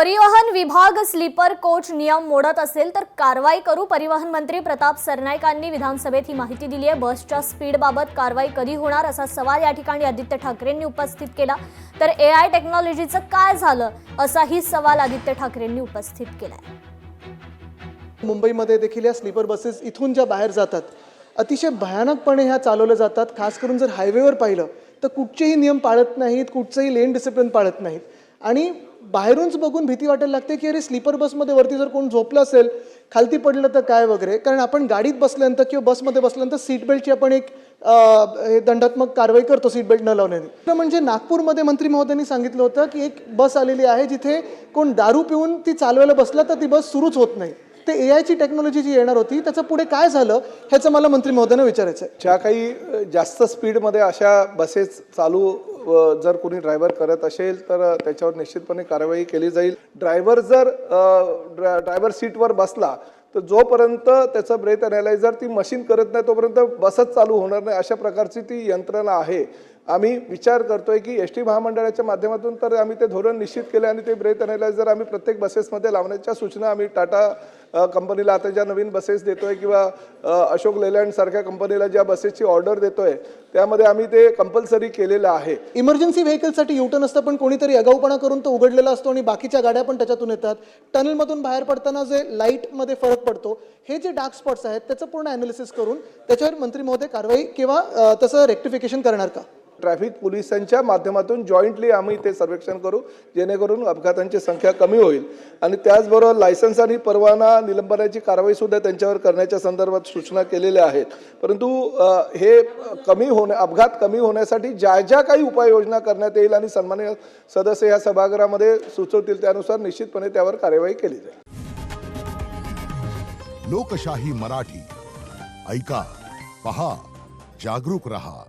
परिवहन विभाग sleeper coach नियम मोडत असेल तर कारवाई करू। परिवहन मंत्री प्रताप सरनाईकांनी विधानसभेत ही माहिती दिली आहे। बसच्या स्पीड बाबत कारवाई कधी होणार असा सवाल या ठिकाणी आदित्य ठाकरेंनी उपस्थित केला। तर एआय टेक्नॉलॉजीचं काय झालं असाही सवाल आदित्य ठाकरेंनी उपस्थित केलाय। मुंबईमध्ये देखील या स्लीपर बसेस इथून ज्या बाहेर जातात अतिशय भयानकपणे ह्या चालवल्या जातात। खास करून जर हायवेवर पाहिलं तर कुठचेही नियम पाळत नाहीत, कुठचंही लेन डिसिप्लिन पाळत नाहीत आणि बाहेरूनच बघून भीती वाटायला लागते की अरे स्लीपर बसमध्ये वरती जर कोण झोपलं असेल, खालती पडलं तर काय वगैरे। कारण आपण गाडीत बसल्यानंतर किंवा बसमध्ये बसल्यानंतर सीट बेल्टची आपण एक दंडात्मक कारवाई करतो सीट बेल्ट न लावण्याने। म्हणजे नागपूरमध्ये मंत्री महोदयांनी सांगितलं होतं की एक बस आलेली आहे जिथे कोण दारू पिऊन ती चालवायला बसला तर ती बस सुरूच होत नाही। ते एआयची टेक्नॉलॉजी जी येणार होती त्याचं पुढे काय झालं ह्याचं मला मंत्री महोदयांना विचारायचं आहे। ज्या काही जास्त स्पीडमध्ये अशा बसेस चालू जर कोणी ड्रायव्हर करत असेल तर त्याच्यावर निश्चितपणे कारवाई केली जाईल। ड्रायव्हर जर ड्रायव्हर सीटवर बसला तर जोपर्यंत त्याचं ब्रेथ अनालायझर ती मशीन करत नाही तोपर्यंत बसच चालू होणार नाही, अशा प्रकारची ती यंत्रणा आहे। आम्ही विचार करतोय की एसटी महामंडळाच्या माध्यमातून तर आम्ही ते धोरण निश्चित केले आणि ते ब्रेथ अनालायझर आम्ही प्रत्येक बसेसमध्ये लावण्याच्या सूचना आम्ही टाटा कंपनीला आता ज्या नवीन बसेस देतोय किंवा अशोक लेलँड सारख्या कंपनीला ज्या बसेसची ऑर्डर देतोय त्यामध्ये आम्ही ते कंपल्सरी केलेलं आहे। इमर्जन्सी व्हेकलसाठी युटर्न असतं पण कोणीतरी आगाऊपणा करून तो उघडलेला असतो आणि बाकीच्या गाड्या पण त्याच्यातून येतात। टनलमधून बाहेर पडताना जे लाईटमध्ये फरक पडतो, हे जे डार्क स्पॉट्स आहेत त्याचं पूर्ण ॲनालिसिस करून त्याच्यावर मंत्री महोदय कारवाई किंवा तसं रेक्टिफिकेशन करणार का? ट्रॅफिक पोलिसांच्या माध्यमातून जॉईंटली आम्ही ते सर्वेक्षण करू जेणेकरून अपघातांची संख्या कमी होईल आणि त्याचबरोबर लायसन्स आणि परवाना निलंबनाची कारवाई सुद्धा त्यांच्यावर करण्याच्या संदर्भात सूचना केलेल्या आहेत। परंतु हे अपघात कमी होण्यासाठी ज्या ज्या काही उपाययोजना करण्यात येईल आणि सन्माननीय सदस्य या सभागृहामध्ये सुचवतील त्यानुसार निश्चितपणे त्यावर कार्यवाही केली जाईल। लोकशाही मराठी ऐका, पहा, जागरूक रहा।